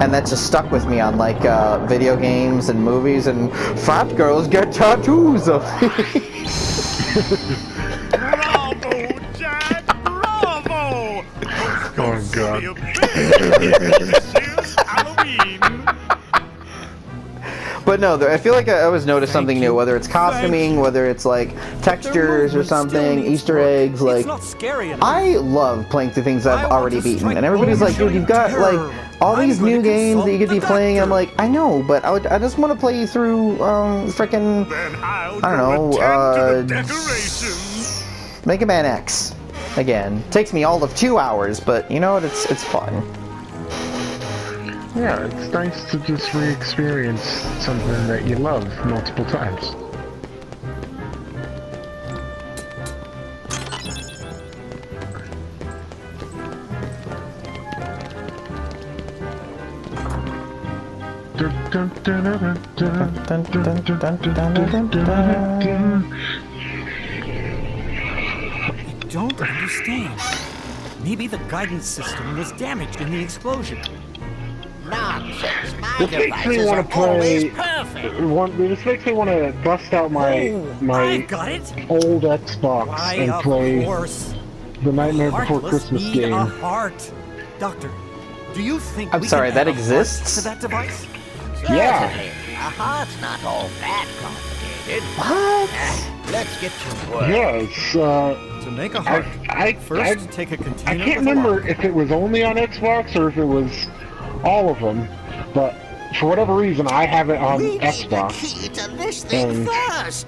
Speaker 1: And that just stuck with me on like video games and movies, and fat girls get tattoos of
Speaker 3: Bravo, Jack! Bravo!
Speaker 2: Oh, God.
Speaker 3: Halloween!
Speaker 1: But no, I feel like I always notice something new, whether it's costuming, whether it's like textures or something, Easter eggs, like... I love playing through things I've already beaten, and everybody's like, dude, you've got like all these new games that you could be playing. I'm like, I know, but I just want to play you through frickin', I don't know, Mega Man X again. Takes me all of 2 hours, but you know what, it's fun.
Speaker 2: Yeah, it's nice to just re-experience something that you love multiple times.
Speaker 7: I don't understand. Maybe the guidance system was damaged in the explosion.
Speaker 8: Nonsense. My
Speaker 2: This makes me
Speaker 8: devices
Speaker 2: want
Speaker 8: are
Speaker 2: to play.
Speaker 8: always perfect.
Speaker 2: This makes me want to bust out my
Speaker 7: I got it.
Speaker 2: old Xbox
Speaker 7: Why,
Speaker 2: and
Speaker 7: of
Speaker 2: play
Speaker 7: course.
Speaker 2: the Nightmare Before
Speaker 7: Heartless
Speaker 2: Christmas
Speaker 7: need
Speaker 2: game.
Speaker 7: a heart. Doctor, do you think
Speaker 1: I'm
Speaker 7: we
Speaker 1: sorry,
Speaker 7: can
Speaker 1: that
Speaker 7: add a heart
Speaker 1: exists?
Speaker 7: to that device?
Speaker 2: Yeah.
Speaker 8: Certainly. A heart's not all that complicated.
Speaker 1: What?
Speaker 8: Let's get to work.
Speaker 2: Yeah, it's
Speaker 7: To make a heart, first take a
Speaker 2: I
Speaker 7: container
Speaker 2: can't
Speaker 7: with a
Speaker 2: remember
Speaker 7: lock.
Speaker 2: if it was only on Xbox or if it was all of them, but for whatever reason I have it on
Speaker 8: We need the
Speaker 2: Xbox.
Speaker 8: key to this thing
Speaker 2: And-
Speaker 8: first.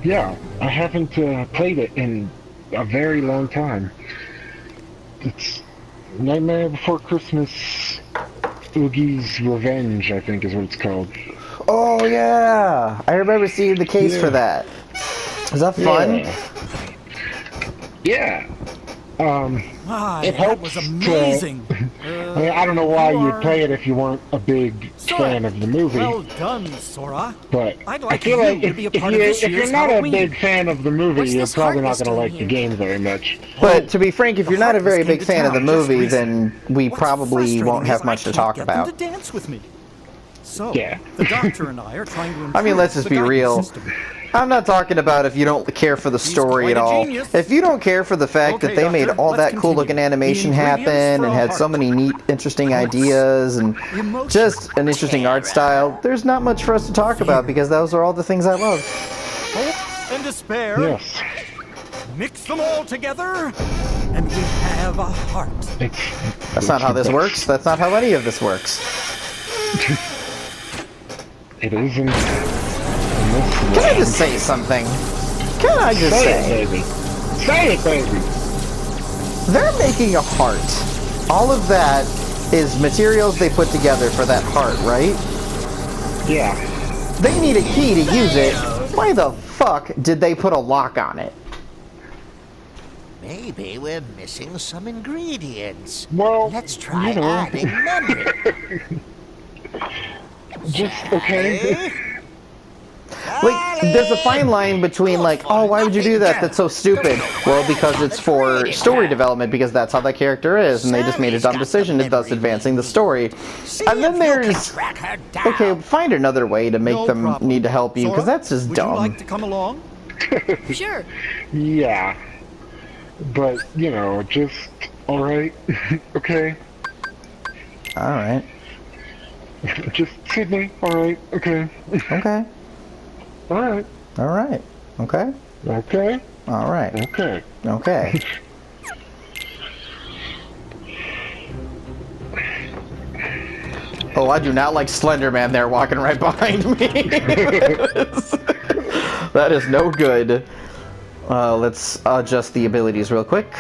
Speaker 2: Yeah, I haven't played it in a very long time. It's Nightmare Before Christmas, Oogie's Revenge, I think is what it's called.
Speaker 1: Oh yeah, I remember seeing the case for that. Is that fun?
Speaker 2: Yeah.
Speaker 7: My,
Speaker 2: It
Speaker 7: that
Speaker 2: helps
Speaker 7: was
Speaker 2: to-
Speaker 7: amazing.
Speaker 2: I mean, I don't know why you'd play it if you weren't a big fan of the movie,
Speaker 7: Well done, Sora.
Speaker 2: but
Speaker 7: I'd
Speaker 2: I
Speaker 7: like
Speaker 2: feel
Speaker 7: you
Speaker 2: like
Speaker 7: to
Speaker 2: if,
Speaker 7: be a
Speaker 2: if,
Speaker 7: part
Speaker 2: you,
Speaker 7: of this
Speaker 2: if you're
Speaker 7: year's
Speaker 2: not
Speaker 7: Halloween.
Speaker 2: a big fan of the movie,
Speaker 6: What's
Speaker 2: you're
Speaker 6: this
Speaker 2: probably not
Speaker 6: Heartless
Speaker 2: going to like
Speaker 6: doing
Speaker 2: the
Speaker 6: here?
Speaker 2: game very much.
Speaker 1: But to be frank, if you're not a very
Speaker 7: Heartless
Speaker 1: big
Speaker 7: came to
Speaker 1: fan of the
Speaker 7: town just
Speaker 1: movie,
Speaker 7: recently.
Speaker 1: then we
Speaker 7: What's
Speaker 1: probably
Speaker 7: frustrating
Speaker 1: won't have
Speaker 7: is
Speaker 1: much
Speaker 7: I
Speaker 1: to
Speaker 7: can't
Speaker 1: talk
Speaker 7: get them
Speaker 1: about.
Speaker 7: to dance with me. So,
Speaker 2: Yeah.
Speaker 7: the doctor and I are trying to improve
Speaker 1: I mean, let's just
Speaker 7: the
Speaker 1: be
Speaker 7: guidance
Speaker 1: real.
Speaker 7: system.
Speaker 1: I'm not talking about if you don't care for the story
Speaker 7: quite
Speaker 1: at
Speaker 7: a
Speaker 1: all.
Speaker 7: genius.
Speaker 1: If you don't care for the fact
Speaker 7: Okay,
Speaker 1: that they made
Speaker 7: Doctor,
Speaker 1: all
Speaker 7: let's
Speaker 1: that cool looking
Speaker 7: continue.
Speaker 1: animation
Speaker 7: The ingredients
Speaker 1: happen
Speaker 7: for
Speaker 1: and
Speaker 7: a
Speaker 1: had so
Speaker 7: heart.
Speaker 1: many neat, interesting
Speaker 7: Colors,
Speaker 1: ideas and
Speaker 7: emotion,
Speaker 1: just an interesting art style, there's not much for us to talk about because those are all the things I love.
Speaker 7: Hope and despair.
Speaker 2: Yes.
Speaker 7: Mix them all together, and we have a heart.
Speaker 1: That's not how this works. That's not how any of this works.
Speaker 2: It isn't.
Speaker 1: Can I just say something? Can I just
Speaker 2: Say
Speaker 1: say?
Speaker 2: it, baby. Say it, baby.
Speaker 1: They're making a heart. All of that is materials they put together for that heart, right?
Speaker 2: Yeah.
Speaker 1: They need a key to use it. Why the fuck did they put a lock on it?
Speaker 8: Maybe we're missing some ingredients.
Speaker 2: Well,
Speaker 8: Let's try
Speaker 2: you know.
Speaker 8: adding memory.
Speaker 2: Just okay.
Speaker 1: Like, there's a fine line between like, oh, why would you do that? That's so stupid. Well, because it's for story development, because that's how that character is, and they just made a dumb decision, and thus advancing the story. And then there's, okay, find another way to make them need to help you, because that's just
Speaker 7: Would
Speaker 1: dumb.
Speaker 7: you like to come along?
Speaker 4: Sure.
Speaker 2: Yeah. But, you know, just alright. Okay.
Speaker 1: Alright.
Speaker 2: Just Sydney, alright, okay.
Speaker 1: Okay.
Speaker 2: Alright.
Speaker 1: Alright. Okay.
Speaker 2: Okay.
Speaker 1: Alright.
Speaker 2: Okay.
Speaker 1: Okay. Oh, I do not like Slender Man there walking right behind me. That is no good. Let's adjust the abilities real quick.